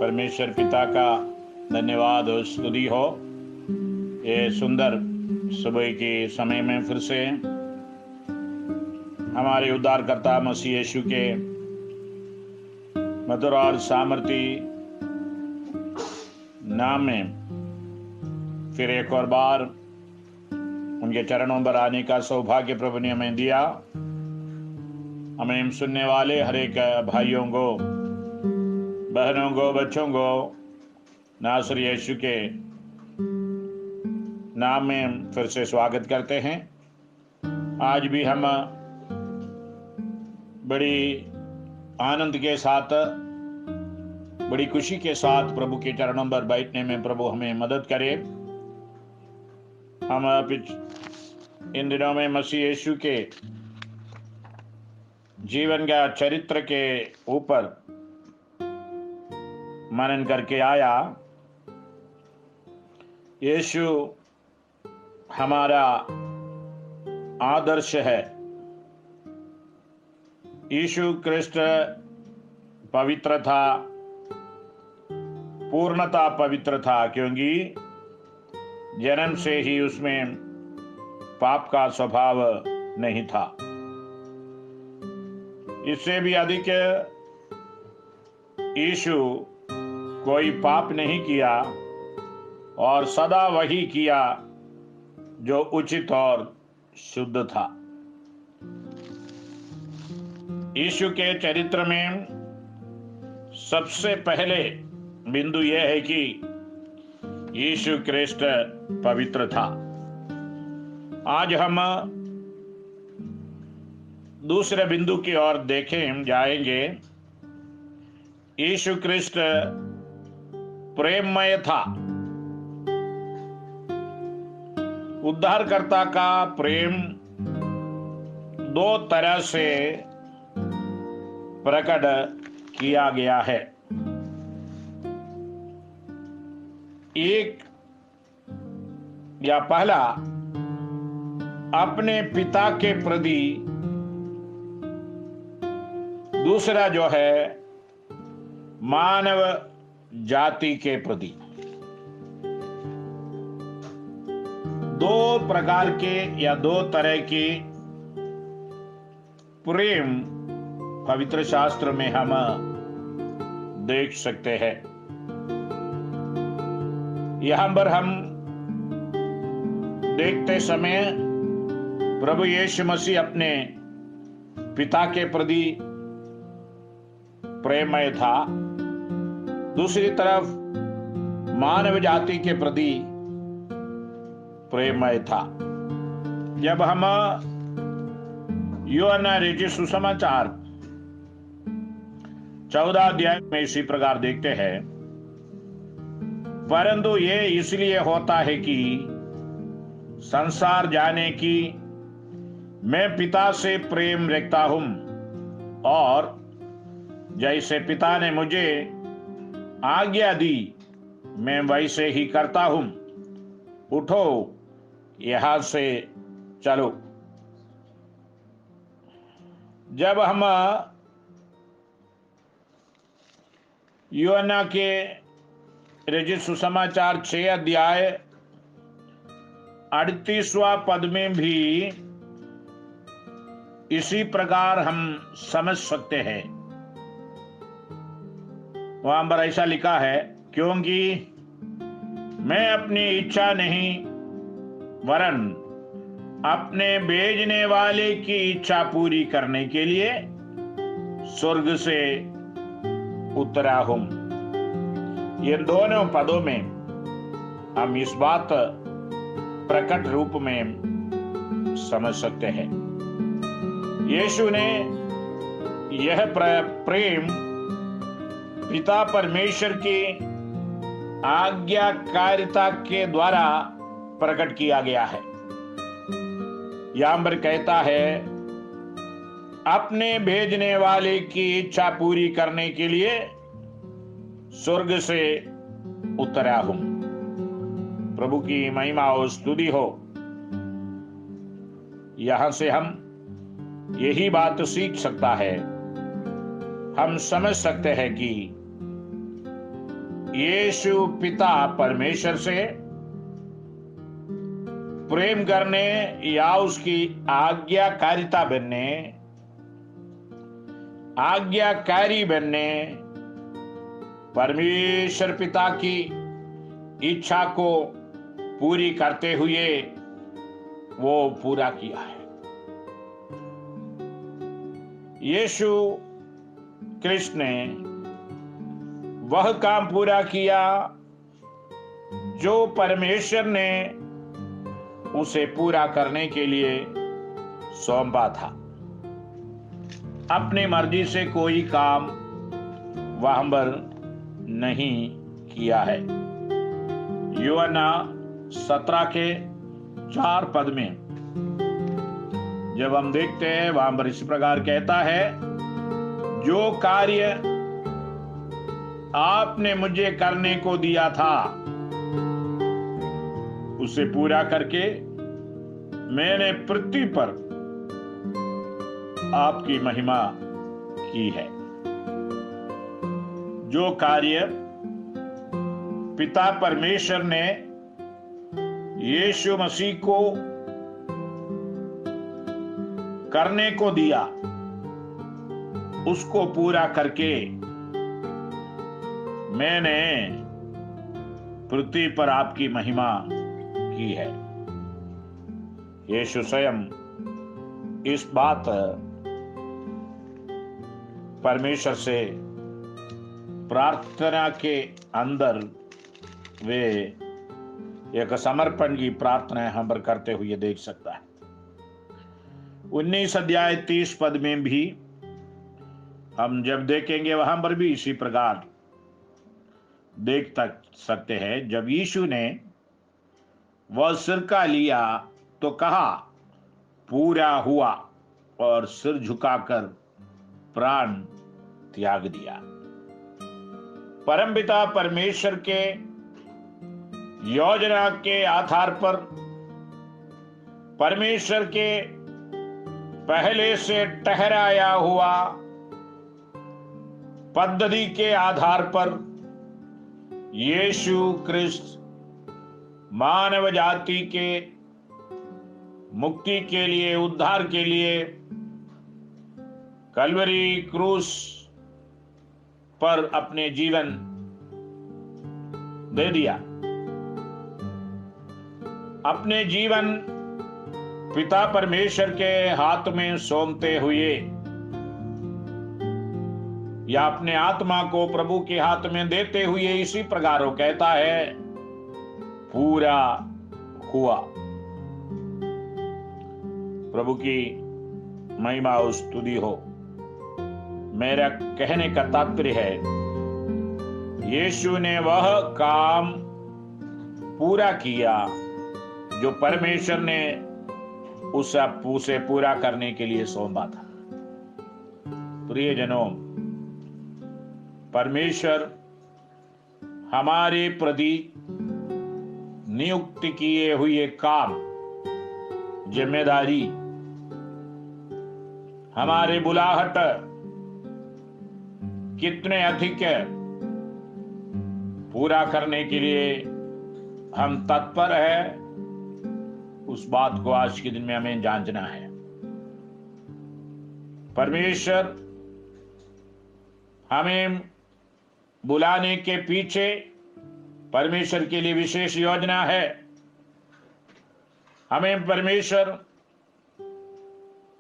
परमेश्वर पिता का धन्यवाद और स्तुति हो। ये सुंदर सुबह के समय में फिर से हमारे उद्धारकर्ता मसीह यीशु के मधुर और सामर्थी नाम में फिर एक और बार उनके चरणों पर आने का सौभाग्य प्रभु ने हमें दिया। हमें सुनने वाले हर एक भाइयों को, बहनों को, बच्चों को नासर यीशु के नाम में फिर से स्वागत करते हैं। आज भी हम बड़ी आनंद के साथ, बड़ी खुशी के साथ प्रभु के चरणों पर बैठने में प्रभु हमें मदद करे। हम इन दिनों में मसीह यीशु के जीवन का चरित्र के ऊपर मनन करके आया। यीशु हमारा आदर्श है। यीशु कृष्ण पवित्र था, पूर्णता पवित्र था, क्योंकि जन्म से ही उसमें पाप का स्वभाव नहीं था। इससे भी अधिक यीशु कोई पाप नहीं किया और सदा वही किया जो उचित और शुद्ध था। यीशु के चरित्र में सबसे पहले बिंदु यह है कि यीशु कृष्ण पवित्र था। आज हम दूसरे बिंदु की ओर देखें जाएंगे। यीशु कृष्ण प्रेममय था। उद्धारकर्ता का प्रेम दो तरह से प्रकट किया गया है। एक या पहला अपने पिता के प्रति, दूसरा जो है मानव जाति के प्रति। दो प्रकार के या दो तरह के प्रेम पवित्र शास्त्र में हम देख सकते हैं। यहां पर हम देखते समय प्रभु यीशु मसीह अपने पिता के प्रति प्रेममय था, दूसरी तरफ मानव जाति के प्रति प्रेममय था। जब हम यूहन्ना रचित सुसमाचार 14 अध्याय में इसी प्रकार देखते हैं, परंतु ये इसलिए होता है कि संसार जाने की मैं पिता से प्रेम रखता हूं, और जैसे पिता ने मुझे आज्ञा दी मैं वैसे ही करता हूं। उठो, यहां से चलो। जब हम यूहन्ना के रचित सुसमाचार 6 अध्याय 38वां पद में भी इसी प्रकार हम समझ सकते हैं। वहां पर ऐसा लिखा है, क्योंकि मैं अपनी इच्छा नहीं वरन अपने भेजने वाले की इच्छा पूरी करने के लिए स्वर्ग से उतरा हूं। ये दोनों पदों में हम इस बात प्रकट रूप में समझ सकते हैं। यीशु ने यह प्रेम पिता परमेश्वर की आज्ञाकारिता के द्वारा प्रकट किया गया है। यहां पर कहता है, अपने भेजने वाले की इच्छा पूरी करने के लिए स्वर्ग से उतरा हूं। प्रभु की महिमा और स्तुति हो। यहां से हम यही बात सीख सकता है, हम समझ सकते हैं कि यीशु पिता परमेश्वर से प्रेम करने या उसकी आज्ञाकारी बनने परमेश्वर पिता की इच्छा को पूरी करते हुए वो पूरा किया है। यीशु कृष्ण ने वह काम पूरा किया जो परमेश्वर ने उसे पूरा करने के लिए सौंपा था। अपनी मर्जी से कोई काम वहां पर नहीं किया है। यूहन्ना 17 के 4 पद में जब हम देखते हैं वहां पर इस प्रकार कहता है, जो कार्य आपने मुझे करने को दिया था उसे पूरा करके मैंने पृथ्वी पर आपकी महिमा की है। जो कार्य पिता परमेश्वर ने यीशु मसीह को करने को दिया उसको पूरा करके मैंने पृथ्वी पर आपकी महिमा की है। यीशु स्वयं इस बात परमेश्वर से प्रार्थना के अंदर वे एक समर्पण की प्रार्थना हम पर करते हुए देख सकता है। 19 अध्याय 30 पद में भी हम जब देखेंगे वहां पर भी इसी प्रकार देख सकते हैं। जब यीशु ने वह सिरका लिया तो कहा, पूरा हुआ, और सिर झुकाकर प्राण त्याग दिया। परमपिता परमेश्वर के योजना के आधार पर, परमेश्वर के पहले से ठहराया हुआ पद्धति के आधार पर यीशु क्रिस्त मानव जाति के मुक्ति के लिए, उद्धार के लिए कलवरी क्रूस पर अपने जीवन दे दिया। अपने जीवन पिता परमेश्वर के हाथ में सौंपते हुए या अपने आत्मा को प्रभु के हाथ में देते हुए इसी प्रकार वो कहता है, पूरा हुआ। प्रभु की महिमा और स्तुति हो। मेरा कहने का तात्पर्य है, यीशु ने वह काम पूरा किया जो परमेश्वर ने उसे पूरा करने के लिए सौंपा था। प्रियजनों, परमेश्वर हमारे प्रति नियुक्त किए हुए काम, जिम्मेदारी, हमारे बुलाहट कितने अधिक है पूरा करने के लिए हम तत्पर है, उस बात को आज के दिन में हमें जांचना है। परमेश्वर हमें बुलाने के पीछे परमेश्वर के लिए विशेष योजना है। हमें परमेश्वर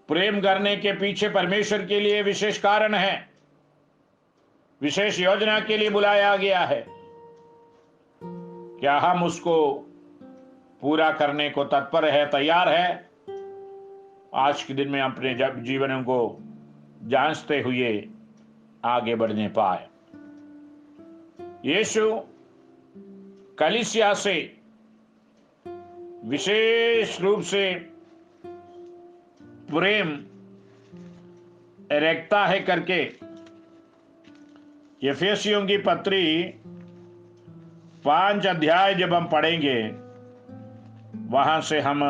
प्रेम करने के पीछे परमेश्वर के लिए विशेष कारण है, विशेष योजना के लिए बुलाया गया है। क्या हम उसको पूरा करने को तत्पर है, तैयार है? आज के दिन में अपने जीवन को जांचते हुए आगे बढ़ने पाए। यीशु कलीसिया से विशेष रूप से प्रेम रखता है करके एफेसियों की पत्री 5 अध्याय जब हम पढ़ेंगे वहां से हम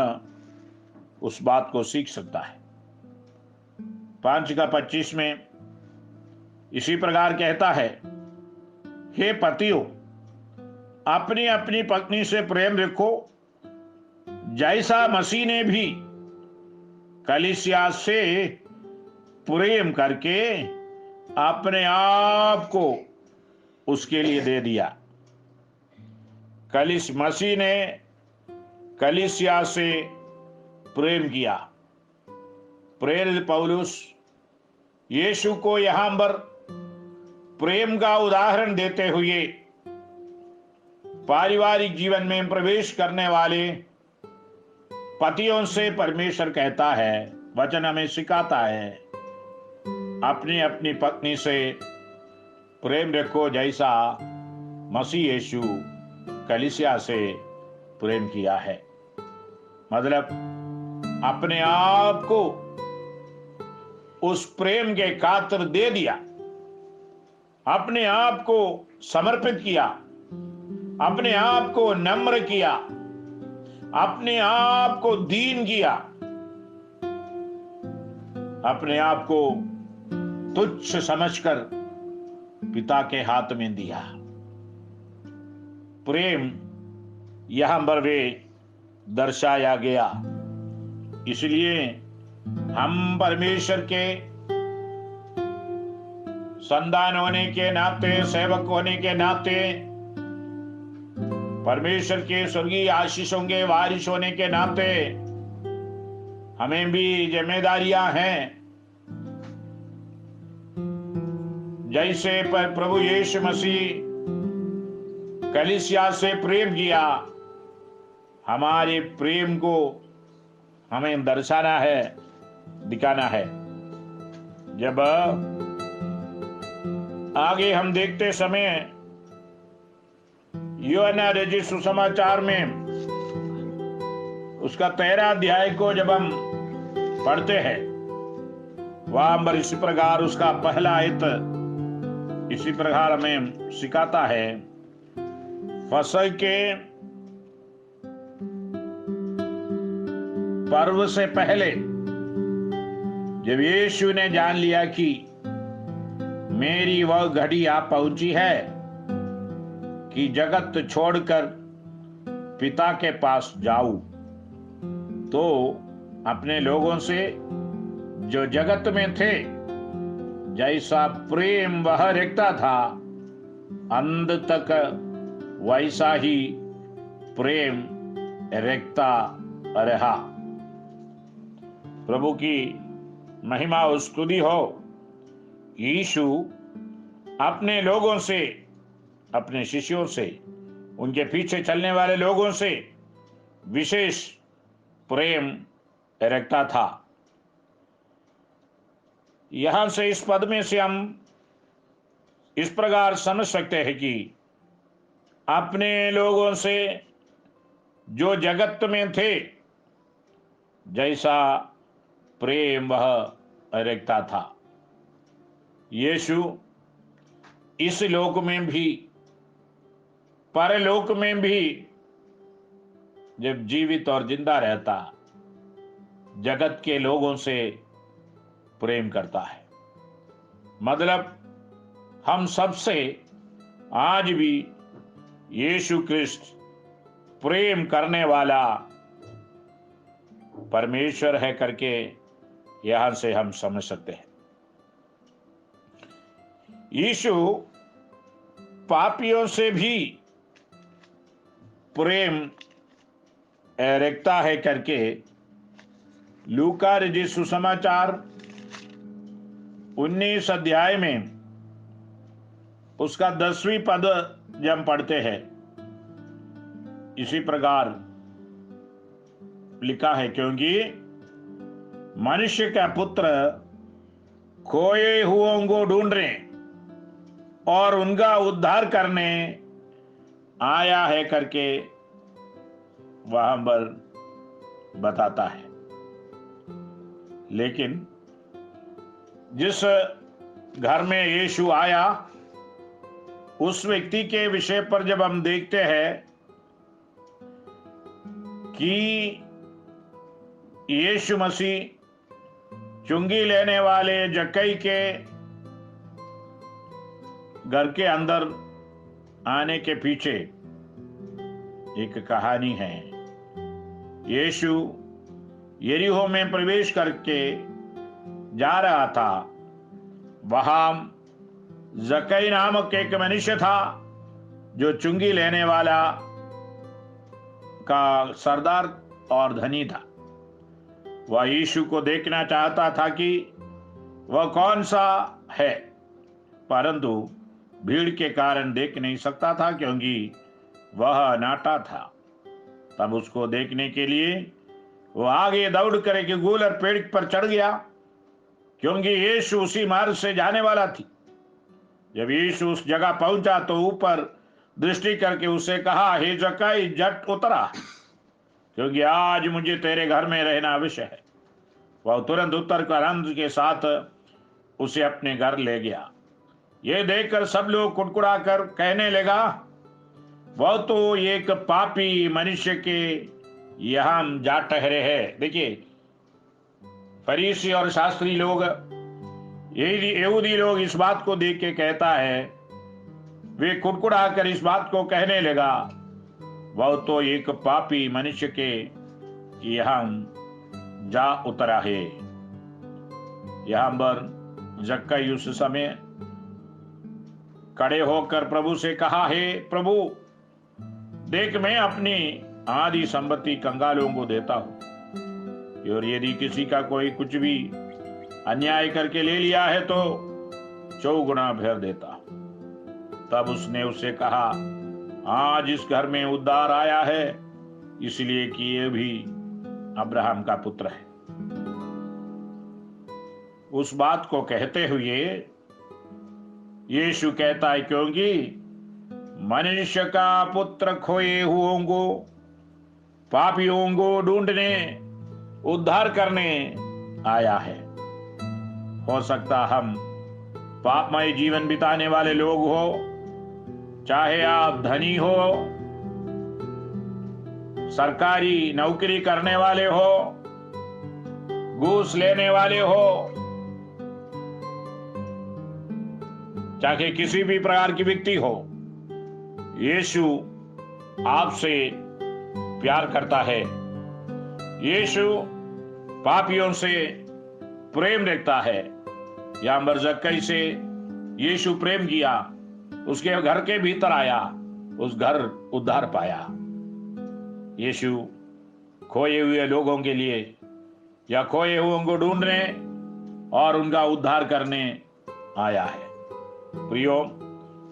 उस बात को सीख सकता है। 5 का 25 में इसी प्रकार कहता है, हे पतियों, अपनी अपनी पत्नी से प्रेम रखो, जैसा मसीह ने भी कलीसिया से प्रेम करके अपने आप को उसके लिए दे दिया। मसीह ने कलीसिया से प्रेम किया। प्रेरित पौलुस यीशु को यहां पर प्रेम का उदाहरण देते हुए पारिवारिक जीवन में प्रवेश करने वाले पतियों से परमेश्वर कहता है, वचन हमें सिखाता है, अपनी अपनी पत्नी से प्रेम रखो जैसा मसीह यीशु कलीसिया से प्रेम किया है। मतलब अपने आप को उस प्रेम के खातिर दे दिया, अपने आप को समर्पित किया, अपने आप को नम्र किया, अपने आप को दीन किया, अपने आप को तुच्छ समझकर पिता के हाथ में दिया। प्रेम यहां पर वे दर्शाया गया। इसलिए हम परमेश्वर के संतान होने के नाते, सेवक होने के नाते, परमेश्वर के स्वर्गीय आशीषों के वारिस होने के नाते हमें भी जिम्मेदारियां हैं। जैसे प्रभु यीशु मसीह कलीसिया से प्रेम किया, हमारे प्रेम को हमें दर्शाना है, दिखाना है। जब आगे हम देखते समय यूहन्ना रचित सुसमाचार में उसका 13 अध्याय को जब हम पढ़ते हैं, वहां पर इसी प्रकार उसका पहला आयत इसी प्रकार हमें सिखाता है। फसह के पर्व से पहले जब यीशु ने जान लिया कि मेरी वह घड़ी आ पहुंची है कि जगत छोड़कर पिता के पास जाऊं, तो अपने लोगों से जो जगत में थे जैसा प्रेम वह रखता था, अंत तक वैसा ही प्रेम रखता रहा। प्रभु की महिमा और स्तुति हो। यीशु अपने लोगों से, अपने शिष्यों से, उनके पीछे चलने वाले लोगों से विशेष प्रेम रखता था। यहां से इस पद में से हम इस प्रकार समझ सकते हैं कि अपने लोगों से जो जगत में थे जैसा प्रेम वह रखता था, यीशु इस लोक में भी परलोक में भी जब जीवित और जिंदा रहता, जगत के लोगों से प्रेम करता है। मतलब हम सबसे आज भी यीशु क्रिस्ट प्रेम करने वाला परमेश्वर है करके यहां से हम समझ सकते हैं। यीशु पापियों से भी प्रेम रखता है करके लूका रचित सुसमाचार 19 अध्याय में उसका 10वीं पद जब हम पढ़ते हैं, इसी प्रकार लिखा है, क्योंकि मनुष्य का पुत्र खोए हुओं को ढूंढने और उनका उद्धार करने आया है करके वहां पर बताता है। लेकिन जिस घर में यीशु आया, उस व्यक्ति के विषय पर जब हम देखते हैं कि यीशु मसीह चुंगी लेने वाले जक्कई के घर के अंदर आने के पीछे एक कहानी है। यीशु यरीहो में प्रवेश करके जा रहा था। वहां जक्कई नामक एक मनुष्य था जो चुंगी लेने वाला का सरदार और धनी था। वह यीशु को देखना चाहता था कि वह कौन सा है, परंतु भीड़ के कारण देख नहीं सकता था क्योंकि वह नाटा था। तब उसको देखने के लिए वह आगे दौड़ कर एक गूलर पेड़ पर चढ़ गया, क्योंकि यीशु उसी मार्ग से जाने वाला थी। जब यीशु उस जगह पहुंचा तो ऊपर दृष्टि करके उसे कहा, हे जक्कई, झट उतरा, क्योंकि आज मुझे तेरे घर में रहना आवश्यक है। वह तुरंत उतर कर आनंद के साथ उसे अपने घर ले गया। यह देखकर सब लोग कुड़कुड़ा कर कहने लगा, वह तो एक पापी मनुष्य के यहां जा ठहरे है। देखिए, फरीसी और शास्त्री लोग, यहूदी लोग इस बात को देख के कहता है, वे कुड़कुड़ा कर इस बात को कहने लगा, वह तो एक पापी मनुष्य के यहां जा उतरा है। यहां पर जक्कई उस समय खड़े होकर प्रभु से कहा, हे प्रभु, देख मैं अपनी आधी संपत्ति कंगालों को देता हूं, और यदि किसी का कोई कुछ भी अन्याय करके ले लिया है तो 4 गुना फेर देता हूं। तब उसने उसे कहा, आज इस घर में उद्धार आया है, इसलिए कि ये भी अब्राहम का पुत्र है। उस बात को कहते हुए यीशु कहता है, क्योंकि मनुष्य का पुत्र खोए हुओं को, पापियों को ढूंढने, उद्धार करने आया है। हो सकता हम पापमय जीवन बिताने वाले लोग हो, चाहे आप धनी हो, सरकारी नौकरी करने वाले हो, घूस लेने वाले हो, चाहे किसी भी प्रकार की व्यक्ति हो, यीशु आपसे प्यार करता है। यीशु पापियों से प्रेम रखता है। यहां पर जक्कई से यीशु प्रेम किया, उसके घर के भीतर आया, उस घर उद्धार पाया। यीशु खोए हुए लोगों के लिए या खोए हुओं को ढूंढने और उनका उद्धार करने आया है। प्रियो,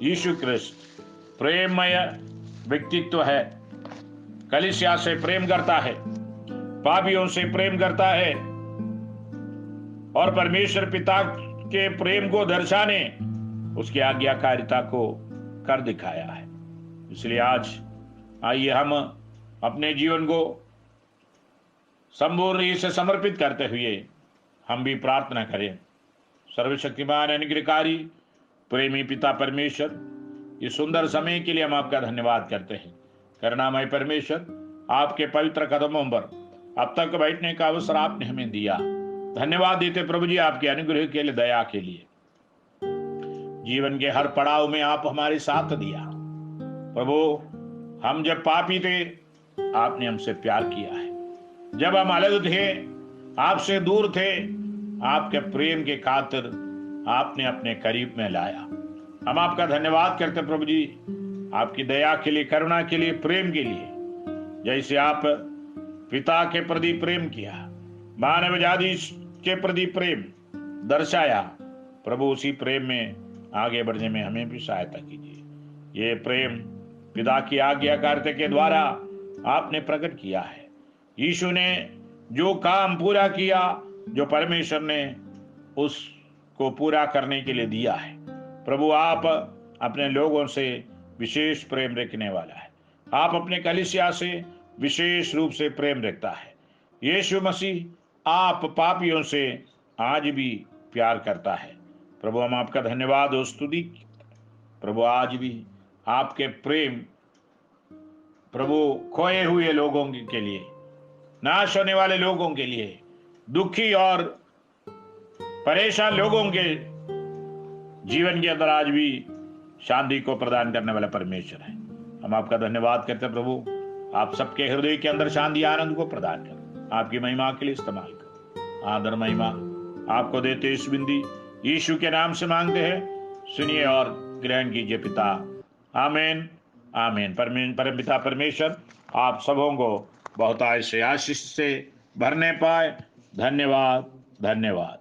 यीशु क्रिस्त प्रेममय व्यक्तित्व है। कलीसिया से प्रेम करता है, पापियों से प्रेम करता है, और परमेश्वर पिता के प्रेम को दर्शाने उसकी आज्ञाकारिता को कर दिखाया है। इसलिए आज आइए हम अपने जीवन को संपूर्ण से समर्पित करते हुए हम भी प्रार्थना करें। सर्वशक्तिमान अनुग्रहकारी प्रेमी पिता परमेश्वर, इस सुंदर समय के लिए हम आपका धन्यवाद करते हैं। करुणामय परमेश्वर, आपके पवित्र कदमों पर अब तक बैठने का अवसर आपने हमें दिया। धन्यवाद देते प्रभु जी आपके अनुग्रह के लिए, दया के लिए। जीवन के हर पड़ाव में आप हमारे साथ दिया प्रभु। हम जब पापी थे, आपने हमसे प्यार किया है। जब हम अलग थे, आपसे दूर थे, आपके प्रेम के खातिर आपने अपने करीब में लाया। हम आपका धन्यवाद करते प्रभु जी, आपकी दया के लिए, करुणा के लिए, प्रेम के लिए। जैसे आप पिता के प्रति प्रेम किया, मानव जाति के प्रति प्रेम दर्शाया प्रभु, उसी प्रेम में आगे बढ़ने में हमें भी सहायता कीजिए। ये प्रेम पिता की आज्ञाकारिता के द्वारा आपने प्रकट किया है। यीशु ने जो काम पूरा किया, जो परमेश्वर ने उसको पूरा करने के लिए दिया है, प्रभु आप अपने लोगों से विशेष प्रेम रखने वाला है। आप अपने कलीसिया से विशेष रूप से प्रेम रखता है। यीशु मसीह आप पापियों से आज भी प्यार करता है। प्रभु हम आपका धन्यवाद और स्तुति। प्रभु आज भी आपके प्रेम प्रभु खोए हुए लोगों के लिए, नाश होने वाले लोगों के लिए, दुखी और परेशान लोगों के जीवन के अंदर आज भी शांति को प्रदान करने वाला परमेश्वर है। हम आपका धन्यवाद करते हैं प्रभु। आप सबके हृदय के अंदर शांति आनंद को प्रदान करें, आपकी महिमा के लिए इस्तेमाल करें। आदर महिमा आपको देते इस बिंदी यीशु के नाम से मांगते हैं, सुनिए और ग्रहण कीजिए पिता। आमीन आमीन। परम पिता परमेश्वर आप सबों को बहुत से आशीष से भरने पाए। धन्यवाद धन्यवाद।